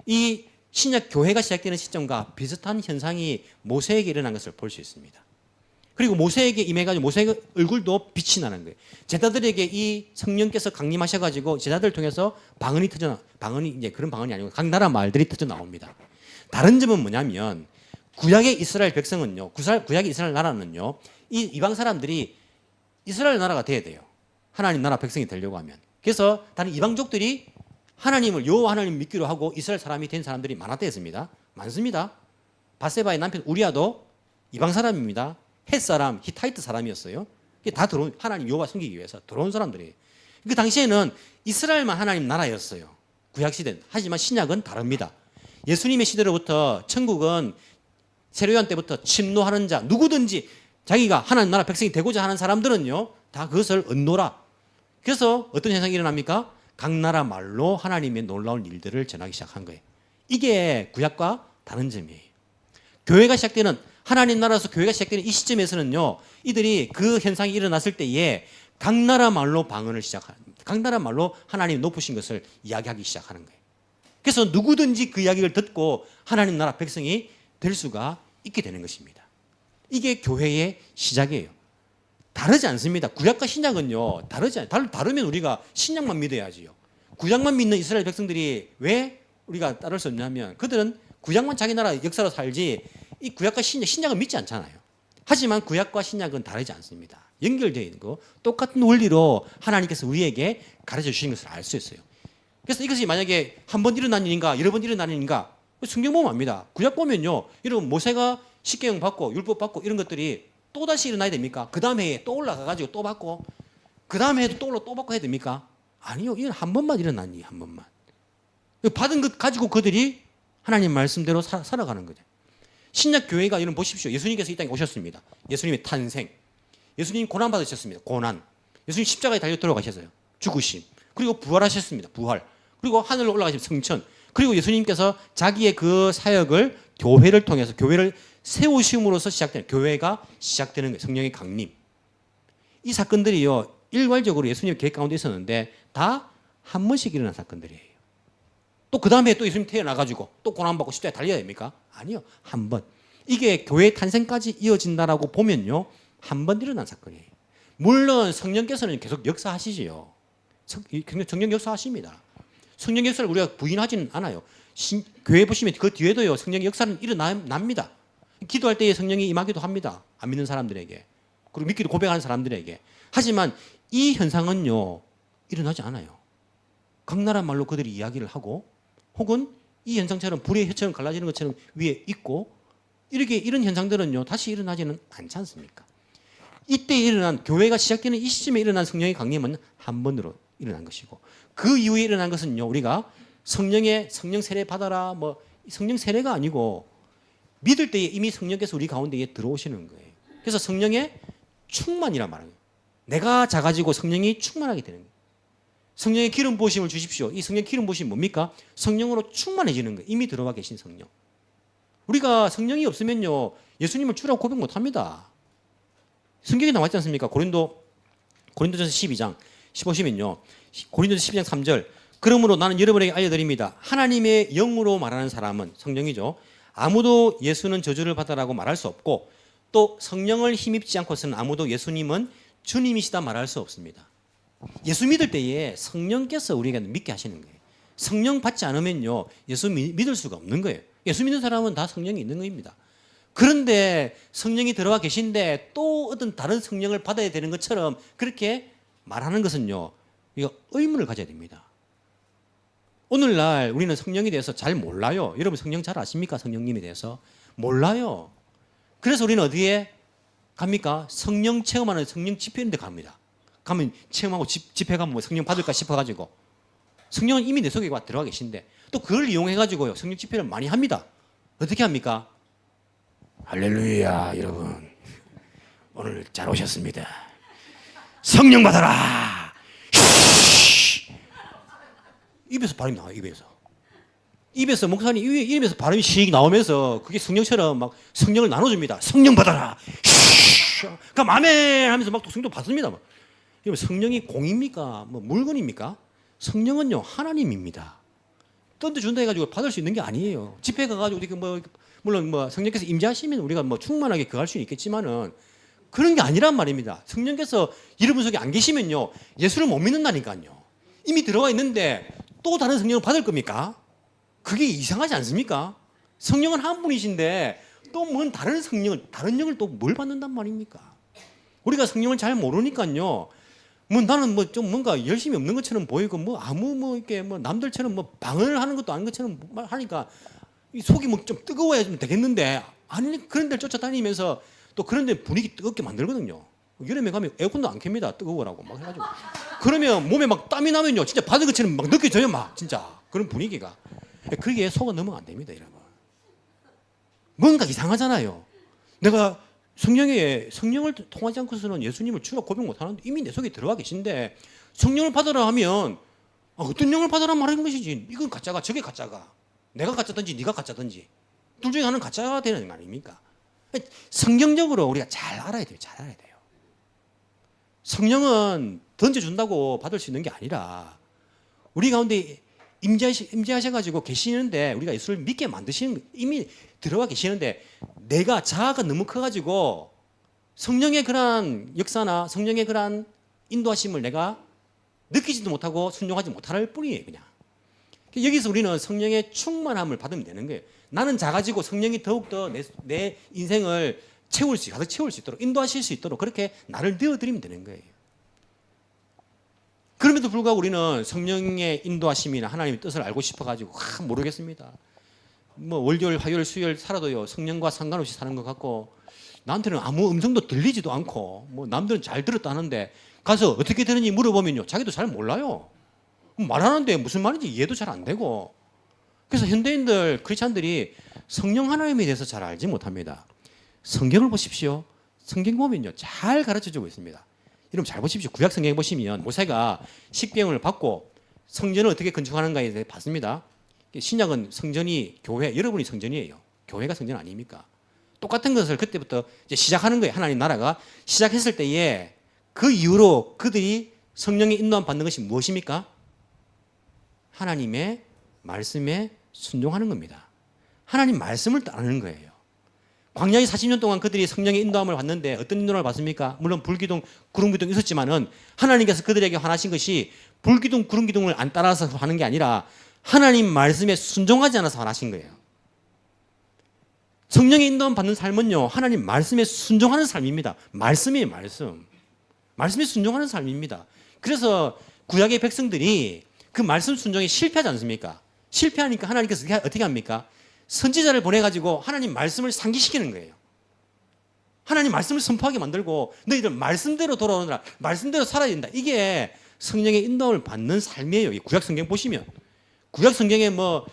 이 신약 교회가 시작되는 시점과 비슷한 현상이 모세에게 일어난 것을 볼 수 있습니다. 그리고 모세에게 임해가지고 모세의 얼굴도 빛이 나는 거예요. 제자들에게 이 성령께서 강림하셔가지고 제자들을 통해서 방언이 이제 그런 방언이 아니고 각 나라 말들이 터져 나옵니다. 다른 점은 뭐냐면 구약의 이스라엘 백성은요, 구약의 이스라엘 나라는요, 이 이방 사람들이 이스라엘 나라가 돼야 돼요. 하나님 나라 백성이 되려고 하면. 그래서 다른 이방족들이 하나님을 여호와 하나님 믿기로 하고 이스라엘 사람이 된 사람들이 많았다 했습니다. 많습니다. 바세바의 남편 우리아도 이방 사람입니다. 헷 사람, 히타이트 사람이었어요. 다 들어온 하나님 여호와 섬기기 위해서 들어온 사람들이에요. 그 당시에는 이스라엘만 하나님 나라였어요. 구약 시대는. 하지만 신약은 다릅니다. 예수님의 시대로부터 천국은 세례요한 때부터 침노하는 자 누구든지 자기가 하나님 나라 백성이 되고자 하는 사람들은요 다 그것을 얻노라. 그래서 어떤 현상이 일어납니까? 각 나라 말로 하나님의 놀라운 일들을 전하기 시작한 거예요. 이게 구약과 다른 점이에요. 교회가 시작되는 하나님 나라에서 교회가 시작되는 이 시점에서는요 이들이 그 현상이 일어났을 때에 각 나라 말로 방언을 시작하는, 각 나라 말로 하나님 높으신 것을 이야기하기 시작하는 거예요. 그래서 누구든지 그 이야기를 듣고 하나님 나라 백성이 될 수가 있게 되는 것입니다. 이게 교회의 시작이에요. 다르지 않습니다. 구약과 신약은요 다르지 않아요. 다르면 우리가 신약만 믿어야지요. 구약만 믿는 이스라엘 백성들이 왜 우리가 따를 수 없냐면 그들은 구약만 자기 나라 역사로 살지 이 구약과 신약은 믿지 않잖아요. 하지만 구약과 신약은 다르지 않습니다. 연결되어 있는 거 똑같은 원리로 하나님께서 우리에게 가르쳐 주신 것을 알 수 있어요. 그래서 이것이 만약에 한 번 일어난 일인가 여러 번 일어난 일인가 성경 보면 압니다. 구약 보면요 이런 모세가 십계명 받고 율법 받고 이런 것들이 또다시 일어나야 됩니까? 그 다음 해에 또 올라가가지고 또 받고 그 다음 해에도 또 받고 해야 됩니까? 아니요. 이건 한 번만 일어나니 한 번만. 받은 것 가지고 그들이 하나님 말씀대로 살아가는 거죠. 신약 교회가 이런 보십시오. 예수님께서 이 땅에 오셨습니다. 예수님의 탄생. 예수님 고난 받으셨습니다. 고난. 예수님 십자가에 달려 돌아가셨어요. 죽으심. 그리고 부활하셨습니다. 부활. 그리고 하늘로 올라가신 성천. 그리고 예수님께서 자기의 그 사역을 교회를 통해서 교회를 세우심으로써 시작되는 교회가 시작되는 거예요. 성령의 강림. 이 사건들이요. 일괄적으로 예수님의 계획 가운데 있었는데 다 한 번씩 일어난 사건들이에요. 또 그 다음에 또 예수님 태어나가지고 또 고난받고 십자가에 달려야 됩니까? 아니요. 한 번. 이게 교회 탄생까지 이어진다라고 보면요. 한 번 일어난 사건이에요. 물론 성령께서는 계속 역사하시지요. 성령 역사하십니다. 성령 역사를 우리가 부인하지는 않아요. 교회 보시면 그 뒤에도요. 성령의 역사는 일어납니다. 기도할 때에 성령이 임하기도 합니다. 안 믿는 사람들에게. 그리고 믿기도 고백하는 사람들에게. 하지만 이 현상은요. 일어나지 않아요. 각 나라 말로 그들이 이야기를 하고 혹은 이 현상처럼 불의 혀처럼 갈라지는 것처럼 위에 있고 이런 현상들은요. 다시 일어나지는 않지 않습니까? 이때 일어난 교회가 시작되는 이 시점에 일어난 성령의 강림은 한 번으로 일어난 것이고 그 이후에 일어난 것은요. 우리가 성령 세례 받아라 뭐 성령 세례가 아니고 믿을 때에 이미 성령께서 우리 가운데에 들어오시는 거예요. 그래서 성령의 충만이란 말이에요. 내가 작아지고 성령이 충만하게 되는 거예요. 성령의 기름 부으심을 주십시오. 이 성령 기름 부으심이 뭡니까? 성령으로 충만해지는 거예요. 이미 들어와 계신 성령. 우리가 성령이 없으면요. 예수님을 주라고 고백 못합니다. 성경에 나왔지 않습니까? 고린도전서 12장 15시면요. 고린도전서 12장 3절 그러므로 나는 여러분에게 알려드립니다. 하나님의 영으로 말하는 사람은 성령이죠. 아무도 예수는 저주를 받아라고 말할 수 없고 또 성령을 힘입지 않고서는 아무도 예수님은 주님이시다 말할 수 없습니다. 예수 믿을 때에 성령께서 우리에게 믿게 하시는 거예요. 성령 받지 않으면요. 예수 믿을 수가 없는 거예요. 예수 믿는 사람은 다 성령이 있는 겁니다. 그런데 성령이 들어와 계신데 또 어떤 다른 성령을 받아야 되는 것처럼 그렇게 말하는 것은요. 이거 의문을 가져야 됩니다. 오늘날 우리는 성령에 대해서 잘 몰라요. 여러분 성령 잘 아십니까? 성령님에 대해서 몰라요. 그래서 우리는 어디에 갑니까? 성령 체험하는 성령 집회인데 갑니다. 가면 체험하고 집회 가면 뭐 성령 받을까 싶어가지고 성령은 이미 내 속에 들어가 계신데 또 그걸 이용해가지고요 성령 집회를 많이 합니다. 어떻게 합니까? 할렐루야 여러분 오늘 잘 오셨습니다. 성령 받아라. 입에서 발음이 나와요. 입에서 목사님 입에서 발음이 씩 나오면서 그게 성령처럼 막 성령을 나눠줍니다. 성령 받아라. 그럼 아멘 하면서 막 또 성령 받습니다. 그럼 성령이 공입니까? 뭐 물건입니까? 성령은요 하나님입니다. 던져준다 해가지고 받을 수 있는 게 아니에요. 집회 가가지고 우리 뭐 물론 뭐 성령께서 임재하시면 우리가 뭐 충만하게 그할 수 있겠지만은 그런 게 아니란 말입니다. 성령께서 여러분 속에 안 계시면요 예수를 못 믿는다니까요. 이미 들어와 있는데 또 다른 성령을 받을 겁니까? 그게 이상하지 않습니까? 성령은 한 분이신데 또 뭔 다른 영을 또 뭘 받는단 말입니까? 우리가 성령을 잘 모르니까요. 뭐 나는 뭐 좀 뭔가 열심히 없는 것처럼 보이고 뭐 아무 뭐 이렇게 뭐 남들처럼 뭐 방언을 하는 것도 아닌 것처럼 하니까 이 속이 뭐 좀 뜨거워야 좀 되겠는데 아니 그런 데를 쫓아다니면서 또 그런 데 분위기 뜨겁게 만들거든요. 여름에 가면 에어컨도 안 켭니다. 뜨거워라고 막 해가지고 그러면 몸에 막 땀이 나면요 진짜 받은 것처럼 막 느껴져요. 막 진짜 그런 분위기가 그게 속아 넘어가 안 됩니다. 여러분 뭔가 이상하잖아요. 내가 성령을 통하지 않고서는 예수님을 주라 고백 못하는데 이미 내 속에 들어가 계신데 성령을 받으라 하면 어떤 영을 받으라 말하는 것이지. 이건 가짜가 저게 가짜가 내가 가짜든지 네가 가짜든지 둘 중에 하나는 가짜가 되는 거 아닙니까? 성경적으로 우리가 잘 알아야 돼요. 잘 알아야 돼요. 성령은 던져준다고 받을 수 있는 게 아니라 우리 가운데 임재하셔가지고 계시는데 우리가 예수를 믿게 만드시는 이미 들어가 계시는데 내가 자아가 너무 커가지고 성령의 그러한 역사나 성령의 그러한 인도하심을 내가 느끼지도 못하고 순종하지 못할 뿐이에요. 그냥 여기서 우리는 성령의 충만함을 받으면 되는 거예요. 나는 작아지고 성령이 더욱더 내 인생을 가득 채울 수 있도록 인도하실 수 있도록 그렇게 나를 내어드리면 되는 거예요. 그럼에도 불구하고 우리는 성령의 인도하심이나 하나님의 뜻을 알고 싶어가지고 모르겠습니다. 뭐 월요일, 화요일, 수요일 살아도요 성령과 상관없이 사는 것 같고 나한테는 아무 음성도 들리지도 않고 뭐 남들은 잘 들었다는데 가서 어떻게 되는지 물어보면요 자기도 잘 몰라요. 말하는데 무슨 말인지 이해도 잘 안 되고 그래서 현대인들 크리스찬들이 성령 하나님에 대해서 잘 알지 못합니다. 성경을 보십시오. 성경 보면요 잘 가르쳐주고 있습니다. 여러분 잘 보십시오. 구약 성경에 보시면 모세가 식병을 받고 성전을 어떻게 건축하는가에 대해 봤습니다. 신약은 성전이 교회, 여러분이 성전이에요. 교회가 성전 아닙니까? 똑같은 것을 그때부터 이제 시작하는 거예요. 하나님 나라가 시작했을 때에 그 이후로 그들이 성령의 인도함 받는 것이 무엇입니까? 하나님의 말씀에 순종하는 겁니다. 하나님 말씀을 따르는 거예요. 광야의 40년 동안 그들이 성령의 인도함을 받는데 어떤 인도함을 받습니까? 물론 불기둥, 구름기둥 있었지만은 하나님께서 그들에게 환하신 것이 불기둥, 구름기둥을 안 따라서 하는 게 아니라 하나님 말씀에 순종하지 않아서 환하신 거예요. 성령의 인도함 받는 삶은요 하나님 말씀에 순종하는 삶입니다. 말씀이에요. 말씀에 순종하는 삶입니다. 그래서 구약의 백성들이 그 말씀 순종에 실패하지 않습니까? 실패하니까 하나님께서 어떻게 합니까? 선지자를 보내가지고 하나님 말씀을 상기시키는 거예요. 하나님 말씀을 선포하게 만들고 너희들 말씀대로 돌아오느라 말씀대로 살아야 된다. 이게 성령의 인도함을 받는 삶이에요. 구약 성경 보시면 구약 성경에 뭐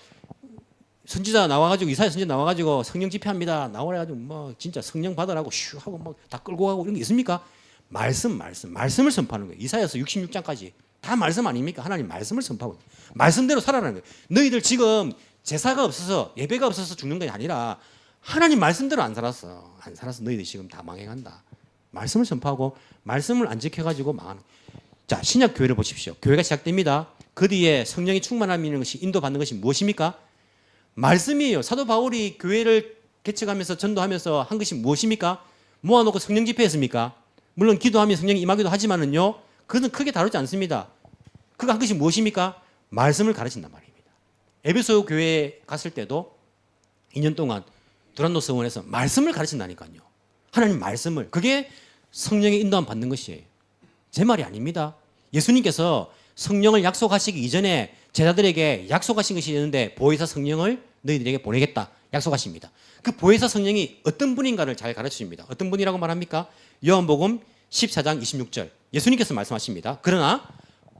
선지자 나와가지고 이사야 선지자 나와가지고 성령 집회합니다. 나오래가지고 뭐 진짜 성령 받으라고 슈 하고 막 다 끌고 가고 이런 게 있습니까? 말씀을 선포하는 거예요. 이사야서 66장까지 다 말씀 아닙니까? 하나님 말씀을 선포하고 말씀대로 살아라는 거예요. 너희들 지금 제사가 없어서 예배가 없어서 죽는 게 아니라 하나님 말씀대로 안 살았어 너희들 지금 다 망해간다. 말씀을 선포하고 말씀을 안 지켜가지고 망하는. 자 신약 교회를 보십시오. 교회가 시작됩니다. 그 뒤에 성령이 충만함이 있는 것이 인도받는 것이 무엇입니까? 말씀이에요. 사도 바울이 교회를 개척하면서 전도하면서 한 것이 무엇입니까? 모아놓고 성령 집회했습니까? 물론 기도하면 성령이 임하기도 하지만은요 그것은 크게 다루지 않습니다. 그가 한 것이 무엇입니까? 말씀을 가르친단 말입니다. 에베소 교회에 갔을 때도 2년 동안 두란노 서원에서 말씀을 가르친다니까요. 하나님 말씀을. 그게 성령의 인도함 받는 것이에요. 제 말이 아닙니다. 예수님께서 성령을 약속하시기 이전에 제자들에게 약속하신 것이 있는데 보혜사 성령을 너희들에게 보내겠다 약속하십니다. 그 보혜사 성령이 어떤 분인가를 잘 가르쳐줍니다. 어떤 분이라고 말합니까? 요한복음 14장 26절 예수님께서 말씀하십니다. 그러나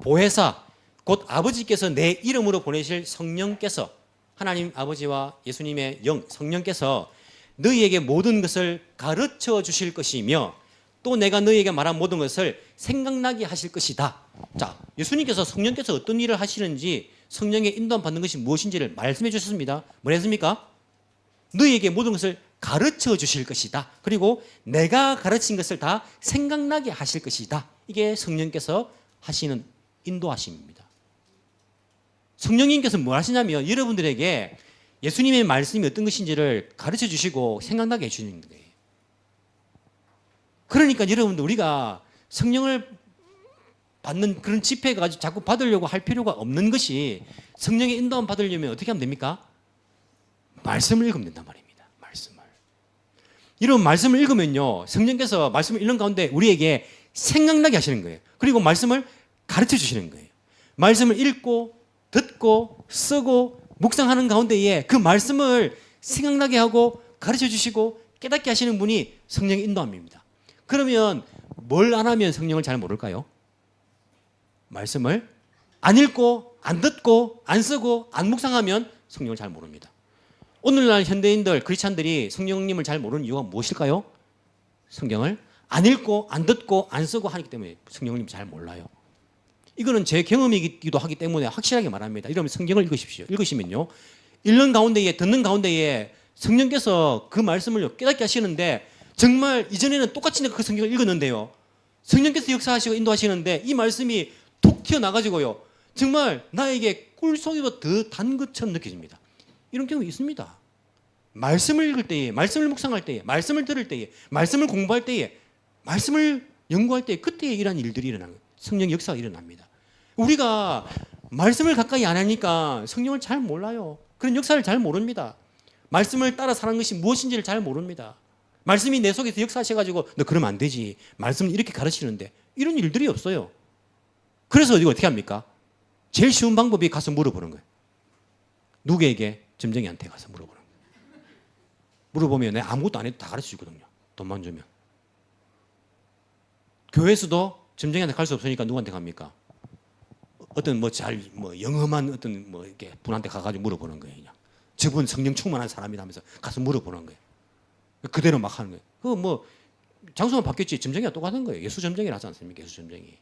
보혜사 곧 아버지께서 내 이름으로 보내실 성령께서 하나님 아버지와 예수님의 영 성령께서 너희에게 모든 것을 가르쳐 주실 것이며 또 내가 너희에게 말한 모든 것을 생각나게 하실 것이다. 자, 예수님께서 성령께서 어떤 일을 하시는지 성령의 인도함 받는 것이 무엇인지를 말씀해 주셨습니다. 뭐라 했습니까? 너희에게 모든 것을 가르쳐 주실 것이다. 그리고 내가 가르친 것을 다 생각나게 하실 것이다. 이게 성령께서 하시는 인도하심입니다. 성령님께서 뭘 하시냐면 여러분들에게 예수님의 말씀이 어떤 것인지를 가르쳐 주시고 생각나게 해주시는 거예요. 그러니까 여러분들 우리가 성령을 받는 그런 집회가 가지고 자꾸 받으려고 할 필요가 없는 것이 성령의 인도함 받으려면 어떻게 하면 됩니까? 말씀을 읽으면 된단 말입니다. 말씀을. 이런 말씀을 읽으면요. 성령께서 말씀을 읽는 가운데 우리에게 생각나게 하시는 거예요. 그리고 말씀을 가르쳐 주시는 거예요. 말씀을 읽고 듣고 쓰고 묵상하는 가운데에 그 말씀을 생각나게 하고 가르쳐 주시고 깨닫게 하시는 분이 성령의 인도함입니다. 그러면 뭘 안 하면 성령을 잘 모를까요? 말씀을 안 읽고 안 듣고 안 쓰고 안 묵상하면 성령을 잘 모릅니다. 오늘날 현대인들 크리스찬들이 성령님을 잘 모르는 이유가 무엇일까요? 성경을 안 읽고 안 듣고 안 쓰고 하기 때문에 성령님 잘 몰라요. 이거는 제 경험이기도 하기 때문에 확실하게 말합니다. 이러면 성경을 읽으십시오. 읽으시면요. 읽는 가운데에 듣는 가운데에 성령께서 그 말씀을 깨닫게 하시는데 정말 이전에는 똑같이 내가 그 성경을 읽었는데요. 성령께서 역사하시고 인도하시는데 이 말씀이 툭 튀어나가지고요. 정말 나에게 꿀송이보다 더 단 것처럼 느껴집니다. 이런 경우 있습니다. 말씀을 읽을 때에, 말씀을 묵상할 때에, 말씀을 들을 때에, 말씀을 공부할 때에, 말씀을 연구할 때에 그때에 이러한 일들이 일어나는 거예요. 성령 역사가 일어납니다. 우리가 말씀을 가까이 안 하니까 성령을 잘 몰라요. 그런 역사를 잘 모릅니다. 말씀을 따라 사는 것이 무엇인지를 잘 모릅니다. 말씀이 내 속에서 역사하셔가지고 너 그러면 안 되지. 말씀을 이렇게 가르치는데 이런 일들이 없어요. 그래서 이거 어떻게 합니까? 제일 쉬운 방법이 가서 물어보는 거예요. 누구에게? 점쟁이한테 가서 물어보는 거예요. 물어보면 내가 아무것도 안 해도 다 가르쳐 주거든요. 돈만 주면. 교회에서도 점쟁이한테 갈 수 없으니까 누구한테 갑니까? 어떤 영험한 어떤 이렇게 분한테 가가지고 물어보는 거예요. 그냥. 저분 성령 충만한 사람이다 하면서 가서 물어보는 거예요. 그대로 막 하는 거예요. 장소만 바뀌었지 점쟁이가 똑같은 거예요. 예수 점쟁이를 하지 않습니까? 예수 점쟁이.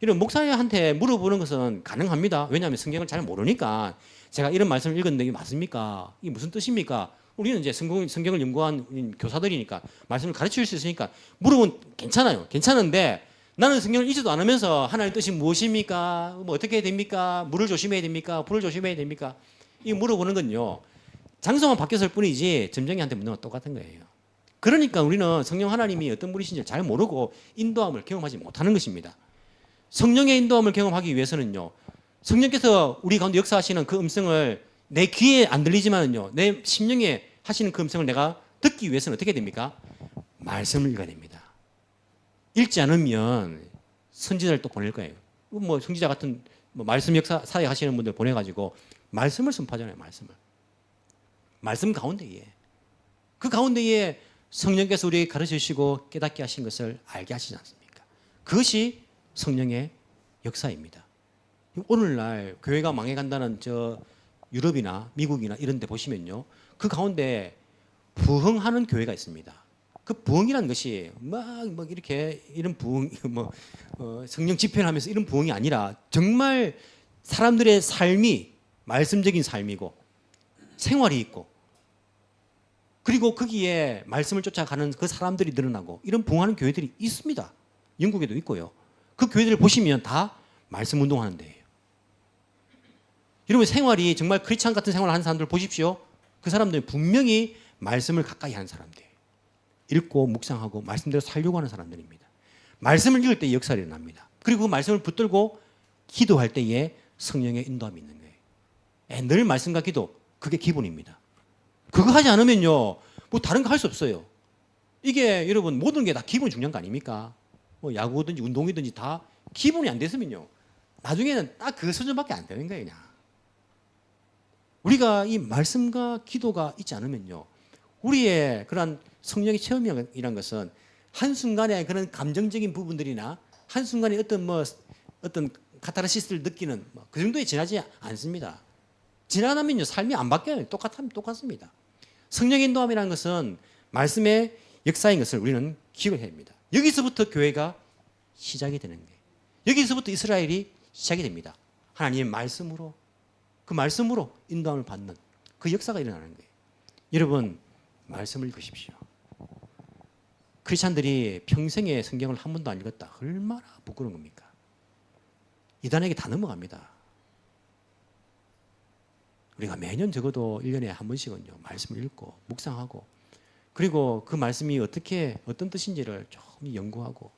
이런 목사한테 물어보는 것은 가능합니다. 왜냐하면 성경을 잘 모르니까 제가 이런 말씀을 읽었는데 이게 맞습니까? 이게 무슨 뜻입니까? 우리는 이제 성경을 연구한 교사들이니까 말씀을 가르쳐 줄 수 있으니까 물어보면 괜찮아요. 괜찮은데 나는 성경을 읽지도 않으면서 하나님의 뜻이 무엇입니까? 어떻게 해야 됩니까? 물을 조심해야 됩니까? 불을 조심해야 됩니까? 이 물어보는 건요. 장소만 바뀌었을 뿐이지 점쟁이한테 묻는 건 똑같은 거예요. 그러니까 우리는 성령 하나님이 어떤 분이신지 잘 모르고 인도함을 경험하지 못하는 것입니다. 성령의 인도함을 경험하기 위해서는요. 성령께서 우리 가운데 역사하시는 그 음성을 내 귀에 안 들리지만은요. 내 심령에 하시는 그 음성을 내가 듣기 위해서는 어떻게 됩니까? 말씀을 읽어야 됩니다. 읽지 않으면 선지자를 또 보낼 거예요. 선지자 같은 말씀 역사 사회 하시는 분들 보내가지고 말씀을 선포하잖아요. 말씀 가운데에 그 가운데에 성령께서 우리에게 가르쳐 주시고 깨닫게 하신 것을 알게 하시지 않습니까? 그것이 성령의 역사입니다. 오늘날 교회가 망해간다는 유럽이나 미국이나 이런 데 보시면요. 그 가운데 부흥하는 교회가 있습니다. 그 부흥이라는 것이 막 이렇게 이런 부흥 성령 집회를 하면서 이런 부흥이 아니라 정말 사람들의 삶이 말씀적인 삶이고 생활이 있고 그리고 거기에 말씀을 쫓아가는 그 사람들이 늘어나고 이런 부흥하는 교회들이 있습니다. 영국에도 있고요. 그 교회들을 보시면 다 말씀 운동하는 데예요. 여러분 생활이 정말 크리스찬 같은 생활을 하는 사람들 보십시오. 그 사람들은 분명히 말씀을 가까이 하는 사람들이에요. 읽고 묵상하고 말씀대로 살려고 하는 사람들입니다. 말씀을 읽을 때 역사가 일어납니다. 그리고 그 말씀을 붙들고 기도할 때에 성령의 인도함이 있는 거예요. 늘 말씀과 기도 그게 기본입니다. 그거 하지 않으면요 다른 거 할 수 없어요. 이게 여러분 모든 게 다 기본이 중요한 거 아닙니까? 야구든지 운동이든지 다 기본이 안 됐으면요 나중에는 딱 그 수준밖에 안 되는 거예요. 그냥 우리가 이 말씀과 기도가 있지 않으면요 우리의 그런 성령의 체험이란 것은 한순간에 그런 감정적인 부분들이나 한순간에 어떤 카타르시스를 느끼는 그 정도에 지나지 않습니다. 지나가면요 삶이 안 바뀌어요. 똑같습니다. 성령의 인도함이라는 것은 말씀의 역사인 것을 우리는 기억해야 합니다. 여기서부터 교회가 시작이 되는 거예요. 여기서부터 이스라엘이 시작이 됩니다. 하나님의 말씀으로, 그 말씀으로 인도함을 받는 그 역사가 일어나는 거예요. 여러분, 말씀을 읽으십시오. 크리스찬들이 평생에 성경을 한 번도 안 읽었다. 얼마나 부끄러운 겁니까? 이단에게 다 넘어갑니다. 우리가 매년 적어도 1년에 한 번씩은요, 말씀을 읽고, 묵상하고, 그리고 그 말씀이 어떤 뜻인지를 조금 연구하고,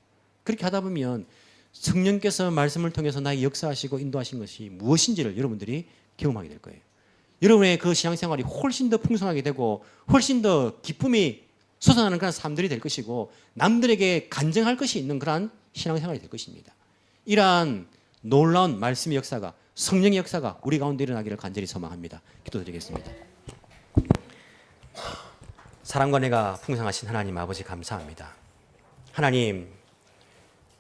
그렇게 하다 보면 성령께서 말씀을 통해서 나에게 역사하시고 인도하신 것이 무엇인지를 여러분들이 경험하게 될 거예요. 여러분의 그 신앙생활이 훨씬 더 풍성하게 되고, 훨씬 더 기쁨이 솟아나는 그런 삶들이 될 것이고, 남들에게 간증할 것이 있는 그런 신앙생활이 될 것입니다. 이러한 놀라운 말씀의 역사가, 성령의 역사가 우리 가운데 일어나기를 간절히 소망합니다. 기도드리겠습니다. 사랑과 내가 풍성하신 하나님 아버지 감사합니다. 하나님,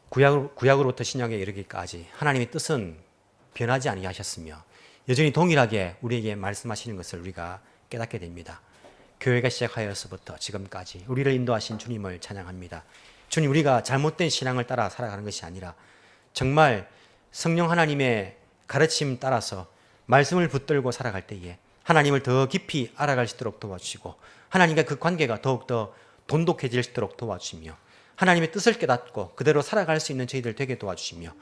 구약으로부터 신약에 이르기까지 하나님의 뜻은 변하지 아니하셨으며 여전히 동일하게 우리에게 말씀하시는 것을 우리가 깨닫게 됩니다. 교회가 시작하여서부터 지금까지 우리를 인도하신 주님을 찬양합니다. 주님, 우리가 잘못된 신앙을 따라 살아가는 것이 아니라 정말 성령 하나님의 가르침 따라서 말씀을 붙들고 살아갈 때에 하나님을 더 깊이 알아갈 수 있도록 도와주시고, 하나님과 그 관계가 더욱더 돈독해질 수 있도록 도와주시며, 하나님의 뜻을 깨닫고 그대로 살아갈 수 있는 저희들 되게 도와주시며,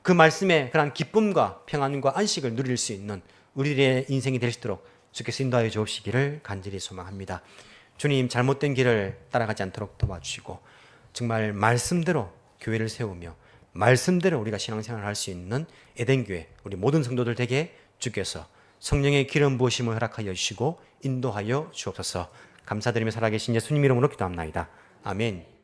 그 말씀에 그런 기쁨과 평안과 안식을 누릴 수 있는 우리의 인생이 될 수 있도록 주께서 인도하여 주옵시기를 간절히 소망합니다. 주님, 잘못된 길을 따라가지 않도록 도와주시고 정말 말씀대로 교회를 세우며 말씀대로 우리가 신앙생활을 할 수 있는 에덴교회 우리 모든 성도들 되게 주께서 성령의 기름 부으심을 허락하여 주시고 인도하여 주옵소서. 감사드리며 살아계신 예수님 이름으로 기도합나이다. 아멘.